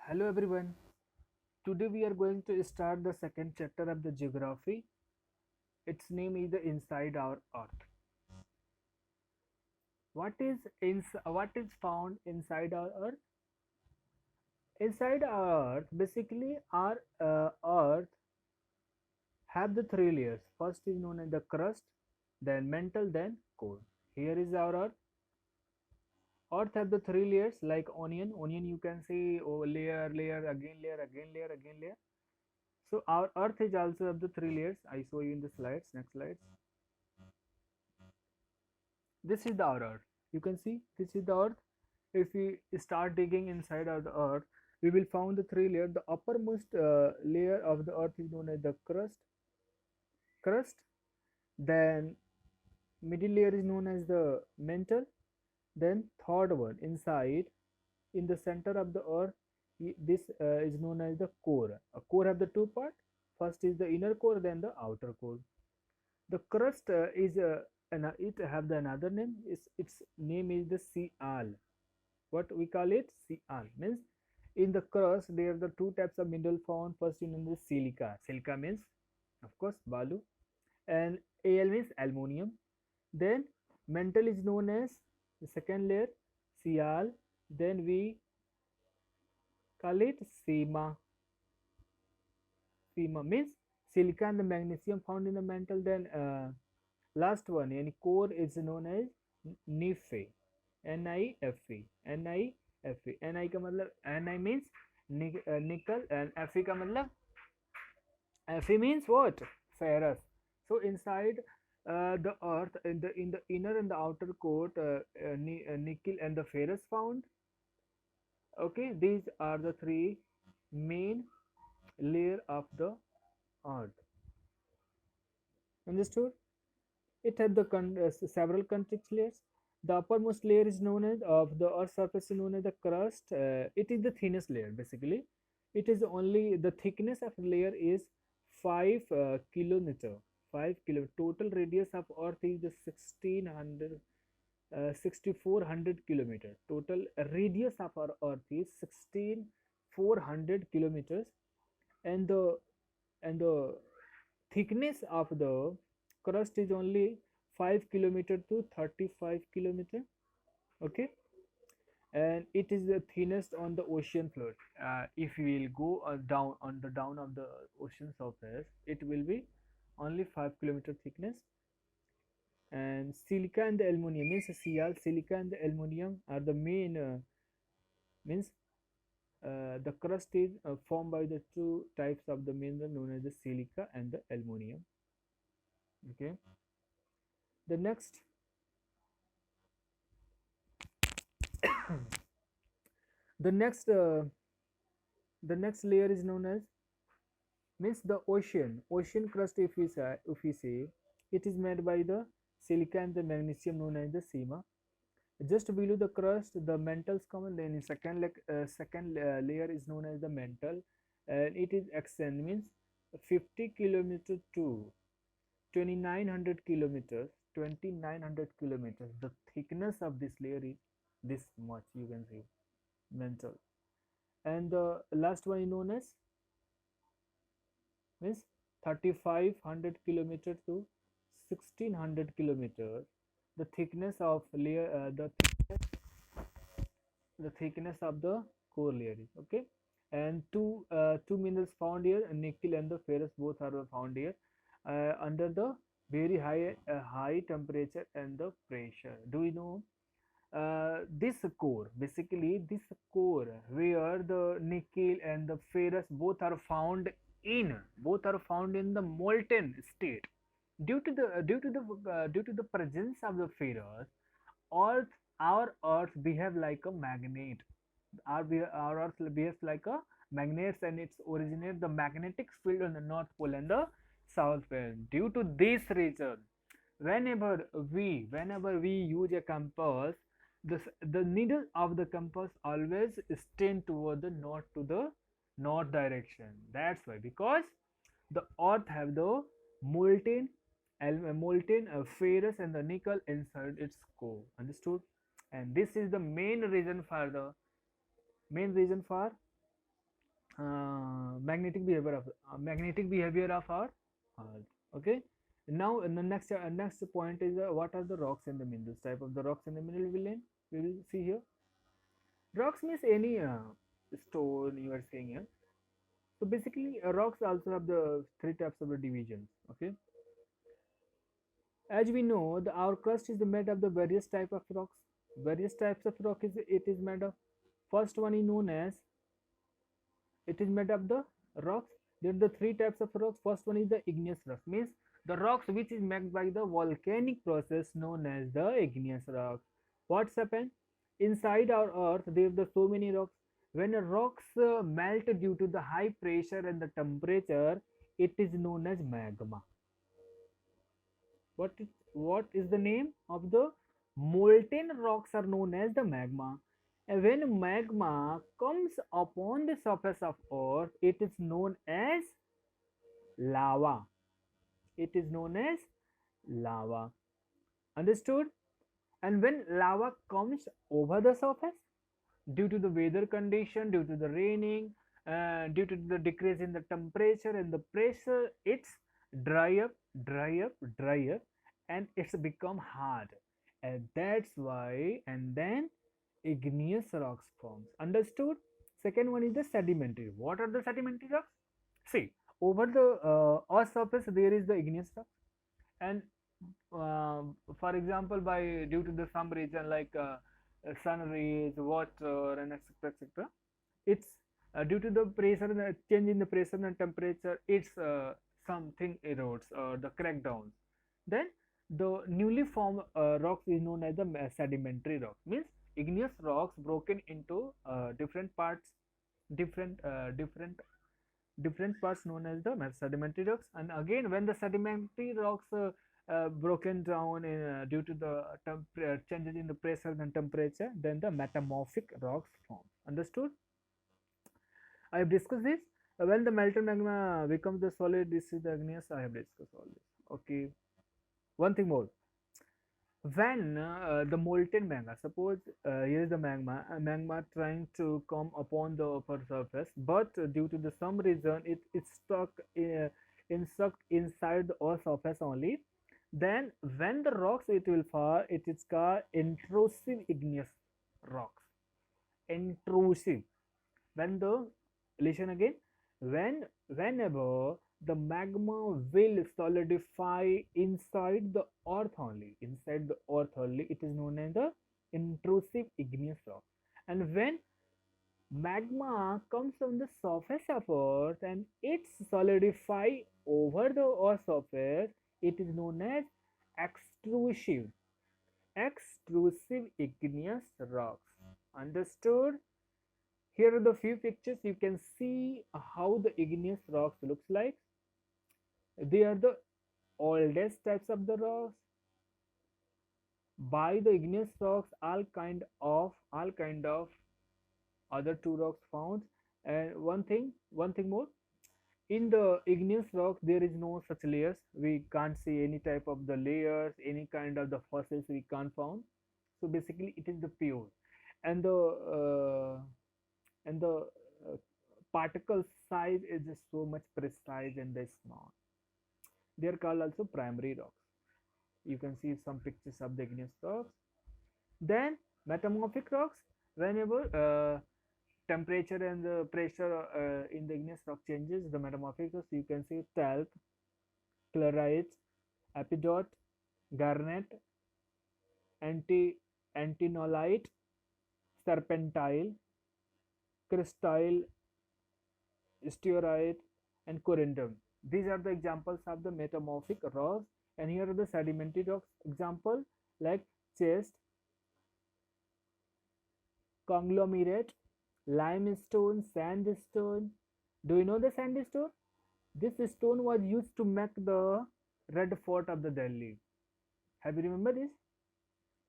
Hello everyone. Today we are going to start the second chapter of the geography. Its name is the Inside Our Earth. What is found inside our Earth? Inside our Earth, basically our Earth have the three layers. First is known as the crust, then mantle, then core. Here is our Earth. Earth have the three layers like onion. Onion you can see layer, layer, again layer, again layer, again layer. So our Earth is also of the three layers. I show you in the slides. Next slides. This is the earth. You can see this is the earth. If we start digging inside of the earth, we will find the three layers. The uppermost layer of the earth is known as the crust. Then middle layer is known as the mantle. Then third one inside, in the center of the earth, this is known as the core. A core have the two part. First is the inner core, then the outer core. The crust is it have the another name. Its name is the Sial. What we call it? Sial means in the crust there are the two types of mineral found. First in the silica. Silica means of course balu, and Al means aluminium. Then mantle is known as the second layer, Sial. Then we call it Sema. Sema means silica and the magnesium found in the mantle. Then last one, yani core is known as NIFE. NIFE. NIFE. NI का मतलब Ni means nickel and Fe का मतलब Fe means what? Ferrous. So inside the earth, in the inner and the outer core, nickel and the ferrous found. Okay, these are the three main layer of the earth. Understood? It has the several context layers. The uppermost layer is known as of the Earth's surface is known as the crust. It is the thinnest layer basically. It is only the thickness of layer is 5 kilometer. 5 kilometer. Total radius of Earth is the 6400 kilometer. Total radius of our Earth is 16400 kilometers, and the thickness of the crust is only 5 kilometer to 35 kilometer. Okay, and it is the thinnest on the ocean floor. If we will go down on the down of the ocean surface, it will be only 5 kilometer thickness. And silica and the aluminum means Cl, silica and the aluminum are the main means the crust is formed by the two types of the mineral known as the silica and the aluminum. Okay, the next the next uh, the next layer is known as means the ocean crust. If we say it is made by the silica and the magnesium known as the sema. Just below the crust the mantles come, and then in second layer is known as the mantle, and it is extend means 50 kilometer to 2900 kilometers. 2900 kilometers, the thickness of this layer is this much, you can see, mantle. And the last one is known as means 3500 kilometer to 1600 kilometers, the thickness of layer the thickness of the core layer is. Okay, and two minerals found here, nickel and the ferrous, both are found here under the very high temperature and the pressure. Do you know this core, basically this core where the nickel and the ferrous both are found in the molten state. Due to the presence of the ferrous, earth our earth behave like a magnet. Our earth behaves like a magnet, and it's originate the magnetic field on the north pole and the south pole. Due to this reason, whenever we use a compass, the needle of the compass always tend toward the north, to the north direction. That's why, because the earth have the molten ferrous and the nickel inside its core. Understood? And this is the main reason for magnetic behavior of our earth. Okay. Now the next point is what are the rocks in the mineral type of the rocks in the mineral we will see here. Rocks means any stone you are saying here. So basically rocks also have the three types of the divisions. Okay. As we know, our crust is made of the various type of rocks. Various types of rock it is made of. First one is known as it is made of the rocks. There are the three types of rocks. First one is the igneous rocks, means the rocks which is made by the volcanic process known as the igneous rocks. What's happened? Inside our earth, there are so many rocks. When rocks melt due to the high pressure and the temperature, it is known as magma. What is the name of the molten rocks are known as the magma. And when magma comes upon the surface of earth, it is known as lava. It is known as lava. Understood? And when lava comes over the surface, due to the weather condition, due to the raining, due to the decrease in the temperature and the pressure, it's dry up, dry up, dry up, and it's become hard. And that's why, and then igneous rocks forms. Understood? Second one is the sedimentary. What are the sedimentary rocks? See, over the earth surface there is the igneous rock, and for example, by due to the some reason like sun rays, water, and etc. etc. It's due to the pressure, the change in the pressure and temperature. It's something erodes or the crackdowns. Then the newly formed rocks is known as the sedimentary rock. Means igneous rocks broken into different parts, different parts known as the sedimentary rocks. And again, when the sedimentary rocks broken down due to the changes in the pressure and temperature, then the metamorphic rocks form. Understood? I have discussed this. When the melted magma becomes the solid, this is the igneous. I have discussed all this. Okay. One thing more. When the molten magma, suppose here is the magma trying to come upon the upper surface, but due to the some reason it is stuck sucked inside the earth surface only. Then when the rocks it will fall, it is called intrusive igneous rocks. Intrusive. When the listen again, whenever the magma will solidify inside the earth only, it is known as the intrusive igneous rock. And when magma comes from the surface of earth and it solidify over the earth surface, it is known as extrusive igneous rocks. Understood? Here are the few pictures. You can see how the igneous rocks looks like. They are the oldest types of the rocks. By the igneous rocks, all kind of other two rocks found. And one thing more. In the igneous rocks, there is no such layers. We can't see any type of the layers, any kind of the fossils we can't found. So basically, it is the pure, and the particle size is just so much precise and they small. They are called also primary rocks. You can see some pictures of the igneous rocks. Then metamorphic rocks, whenever temperature and the pressure in the igneous rock changes, the metamorphic rocks, you can see talc, chlorite, epidote, garnet, antinolite, serpentine, crystallite, stearite, and corundum. These are the examples of the metamorphic rocks. And here are the sedimentary rocks example like schist, conglomerate, limestone, sandstone. Do you know the sandstone? This stone was used to make the Red Fort of the Delhi. Have you remember this?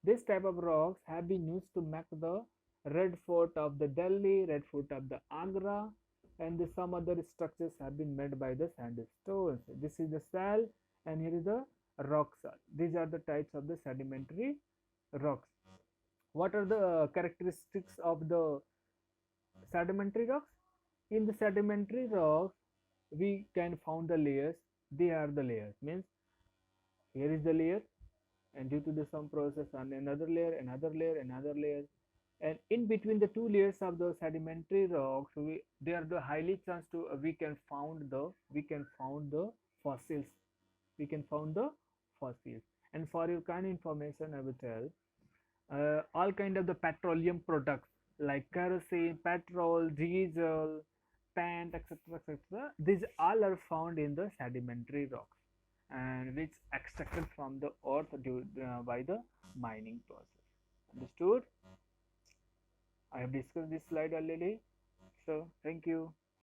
This type of rocks have been used to make the Red Fort of the Delhi, Red Fort of the Agra, and some other structures have been made by the sandstones. This is the shell, and here is the rock salt. These are the types of the sedimentary rocks. What are the characteristics of the sedimentary rocks? In the sedimentary rocks, we can found the layers. They are the layers. Means here is the layer, and due to the some process, and another layer, another layer, another layer, and in between the two layers of the sedimentary rocks, they are the highly chance to we can found the fossils. We can found the fossils. And for your kind information, I will tell all kind of the petroleum products like kerosene, petrol, diesel, paint, etc., etc. These all are found in the sedimentary rocks and which extracted from the earth by the mining process. Understood? I have discussed this slide already. So thank you.